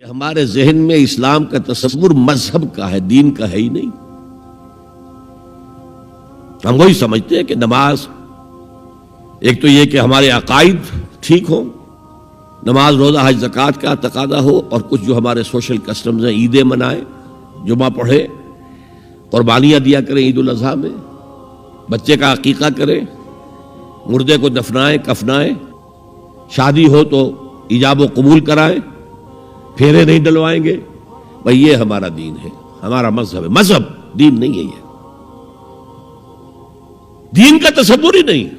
ہمارے ذہن میں اسلام کا تصور مذہب کا ہے، دین کا ہے ہی نہیں۔ ہم وہی سمجھتے ہیں کہ نماز، ایک تو یہ کہ ہمارے عقائد ٹھیک ہوں، نماز روزہ حج زکوٰۃ کا تقاضا ہو، اور کچھ جو ہمارے سوشل کسٹمز ہیں، عیدیں منائیں، جمعہ پڑھے، قربانیاں دیا کریں عید الاضحیٰ میں، بچے کا عقیقہ کریں، مردے کو دفنائیں کفنائیں، شادی ہو تو ایجاب و قبول کرائیں، پھیرے نہیں ڈلوائیں گے۔ بھئی یہ ہمارا دین ہے، ہمارا مذہب ہے۔ مذہب دین نہیں ہے، یہ دین کا تصور ہی نہیں۔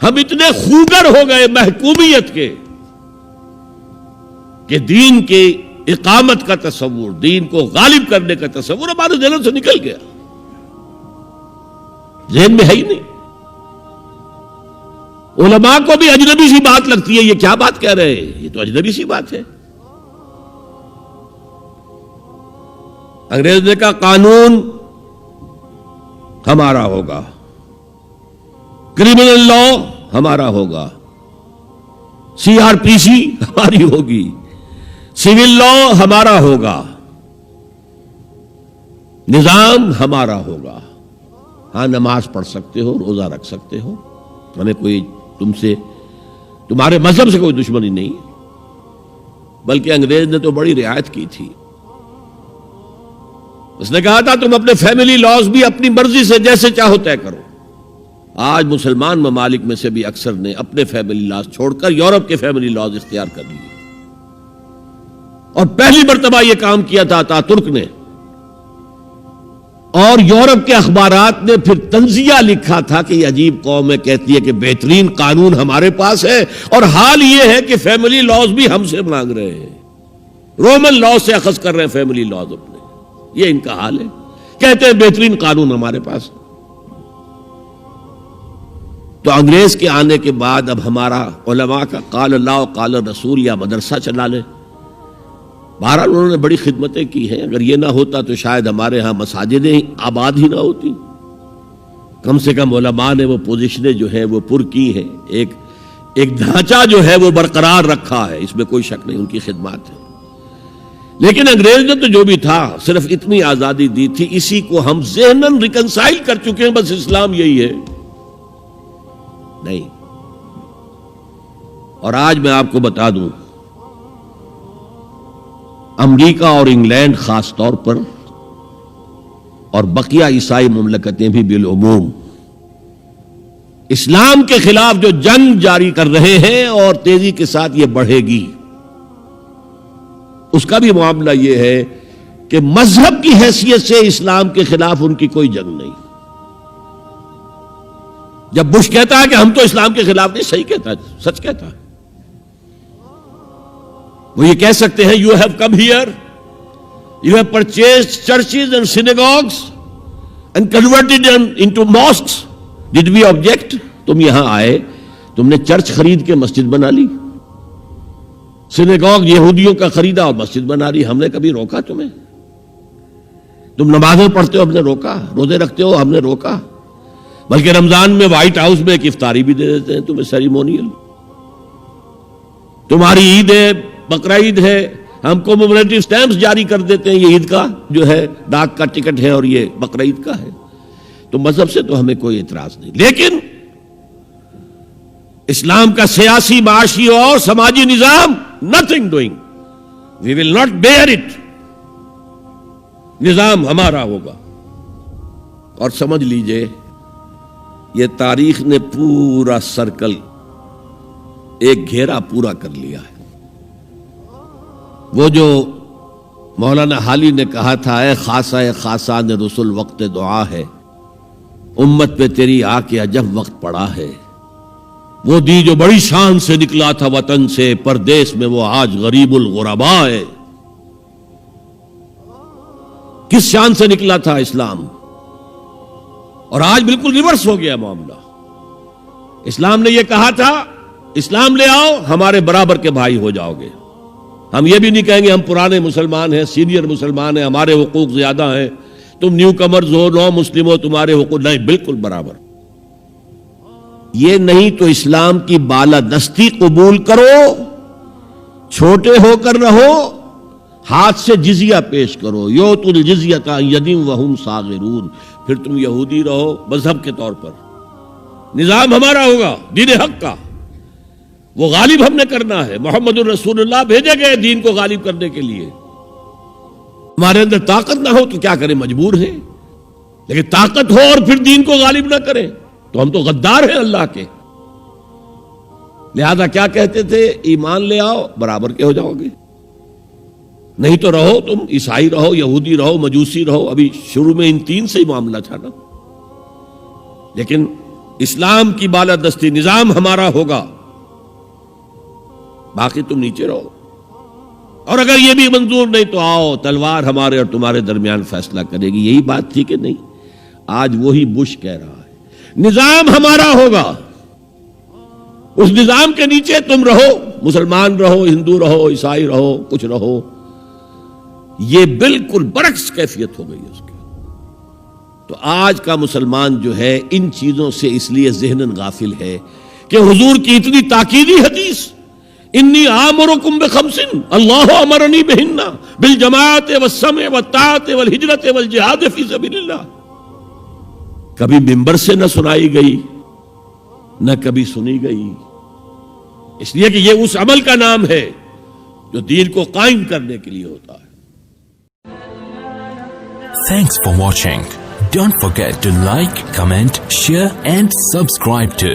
ہم اتنے خوگر ہو گئے محکومیت کے کہ دین کے اقامت کا تصور، دین کو غالب کرنے کا تصور ہمارے ذہنوں سے نکل گیا، ذہن میں ہے ہی نہیں۔ علماء کو بھی اجنبی سی بات لگتی ہے، یہ کیا بات کہہ رہے ہیں، یہ تو اجنبی سی بات ہے۔ انگریز نے کہا قانون ہمارا ہوگا، کرمنل لا ہمارا ہوگا، CRPC ہماری ہوگی، سول لا ہمارا ہوگا، نظام ہمارا ہوگا۔ ہاں نماز پڑھ سکتے ہو، روزہ رکھ سکتے ہو، ہمیں کوئی تم سے، تمہارے مذہب سے کوئی دشمنی نہیں، بلکہ انگریز نے تو بڑی رعایت کی تھی۔ اس نے کہا تھا تم اپنے فیملی لاز بھی اپنی مرضی سے جیسے چاہو طے کرو۔ آج مسلمان ممالک میں سے بھی اکثر نے اپنے فیملی لاز چھوڑ کر یورپ کے فیملی لاز اختیار کر لیے، اور پہلی مرتبہ یہ کام کیا تھا ترک نے، اور یورپ کے اخبارات نے پھر تنزیہ لکھا تھا کہ یہ عجیب قوم ہے، کہتی ہے کہ بہترین قانون ہمارے پاس ہے، اور حال یہ ہے کہ فیملی لاز بھی ہم سے مانگ رہے ہیں، رومن لاء سے اخذ کر رہے ہیں فیملی لاز اپنے۔ یہ ان کا حال ہے، کہتے ہیں بہترین قانون ہمارے پاس۔ تو انگریز کے آنے کے بعد اب ہمارا علماء کا قال اللہ و قال رسول یا مدرسہ چلا لے۔ بہرحال انہوں نے بڑی خدمتیں کی ہیں، اگر یہ نہ ہوتا تو شاید ہمارے ہاں مساجدیں آباد ہی نہ ہوتی۔ کم سے کم علماء نے وہ پوزیشنیں جو ہیں وہ پر کی ہیں، ایک ڈھانچہ جو ہے وہ برقرار رکھا ہے، اس میں کوئی شک نہیں، ان کی خدمات ہے۔ لیکن انگریز نے تو جو بھی تھا صرف اتنی آزادی دی تھی، اسی کو ہم ذہناً ریکنسائل کر چکے ہیں، بس اسلام یہی ہے۔ نہیں، اور آج میں آپ کو بتا دوں، امریکہ اور انگلینڈ خاص طور پر، اور بقیہ عیسائی مملکتیں بھی بالعموم، اسلام کے خلاف جو جنگ جاری کر رہے ہیں، اور تیزی کے ساتھ یہ بڑھے گی، اس کا بھی معاملہ یہ ہے کہ مذہب کی حیثیت سے اسلام کے خلاف ان کی کوئی جنگ نہیں۔ جب بش کہتا ہے کہ ہم تو اسلام کے خلاف نہیں، صحیح کہتا ہے، سچ کہتا ہے۔ وہ یہ کہہ سکتے ہیں you have come here, you have purchased churches and synagogues and converted them into mosques. Did we object? تم یہاں آئے، تم نے چرچ خرید کے مسجد بنا لی، سینیگوگ یہودیوں کا خریدا اور مسجد بنا لی، ہم نے کبھی روکا تمہیں؟ تم نمازیں پڑھتے ہو، ہم نے روکا؟ روزے رکھتے ہو، ہم نے روکا؟ بلکہ رمضان میں وائٹ ہاؤس میں ایک افطاری بھی دے دیتے ہیں تمہیں، سیریمونیل۔ تمہاری عید ہے، بقرعید ہے، ہم کو کمیموریٹو سٹیمپس جاری کر دیتے ہیں، یہ عید کا جو ہے ڈاک کا ٹکٹ ہے اور یہ بقرعید کا ہے۔ تو مذہب سے تو ہمیں کوئی اعتراض نہیں، لیکن اسلام کا سیاسی، معاشی اور سماجی نظام nothing doing, we will not bear it، نظام ہمارا ہوگا۔ اور سمجھ لیجئے یہ تاریخ نے پورا سرکل، ایک گھیرا پورا کر لیا ہے۔ وہ جو مولانا حالی نے کہا تھا، اے خاصہ خاصان رسول وقت دعا ہے، امت پہ تیری آ کے عجب وقت پڑا ہے، وہ دی جو بڑی شان سے نکلا تھا وطن سے، پردیس میں وہ آج غریب الغرباء ہے۔ کس شان سے نکلا تھا اسلام، اور آج بالکل ریورس ہو گیا معاملہ۔ اسلام نے یہ کہا تھا اسلام لے آؤ، ہمارے برابر کے بھائی ہو جاؤ گے۔ ہم یہ بھی نہیں کہیں گے ہم پرانے مسلمان ہیں، سینئر مسلمان ہیں، ہمارے حقوق زیادہ ہیں، تم نیو کمرز ہو، نو مسلم ہو، تمہارے حقوق نہیں، بالکل برابر۔ یہ نہیں تو اسلام کی بالادستی قبول کرو چھوٹے ہو کر رہو، ہاتھ سے جزیہ پیش کرو، یوت الجزیۃ عن ید وہم صاغرون، پھر تم یہودی رہو مذہب کے طور پر، نظام ہمارا ہوگا دین حق کا، وہ غالب ہم نے کرنا ہے، محمد الرسول اللہ بھیجے گئے دین کو غالب کرنے کے لیے، ہمارے اندر طاقت نہ ہو تو کیا کریں، مجبور ہیں، لیکن طاقت ہو اور پھر دین کو غالب نہ کریں تو ہم تو غدار ہیں اللہ کے۔ لہذا کیا کہتے تھے، ایمان لے آؤ برابر کے ہو جاؤ گے، نہیں تو رہو تم عیسائی رہو، یہودی رہو، مجوسی رہو، ابھی شروع میں ان تین سے ہی معاملہ تھا نا، لیکن اسلام کی بالادستی، نظام ہمارا ہوگا، باقی تم نیچے رہو، اور اگر یہ بھی منظور نہیں تو آؤ تلوار ہمارے اور تمہارے درمیان فیصلہ کرے گی۔ یہی بات تھی کہ نہیں؟ آج وہی بش کہہ رہا ہے نظام ہمارا ہوگا، اس نظام کے نیچے تم رہو، مسلمان رہو، ہندو رہو، عیسائی رہو، کچھ رہو۔ یہ بالکل برعکس کیفیت ہو گئی اس کی۔ تو آج کا مسلمان جو ہے ان چیزوں سے اس لیے ذہناً غافل ہے کہ حضور کی اتنی تاکیدی حدیث، انی آمرکم بخمس اللہ امرنی بہن بالجماعت والسمع والطاعت والہجرت والجہاد فی سبیل اللہ، کبھی ممبر سے نہ سنائی گئی نہ کبھی سنی گئی، اس لیے کہ یہ اس عمل کا نام ہے جو دین کو قائم کرنے کے لیے ہوتا ہے۔ Thanks for watching. Don't forget to like, comment, share and subscribe to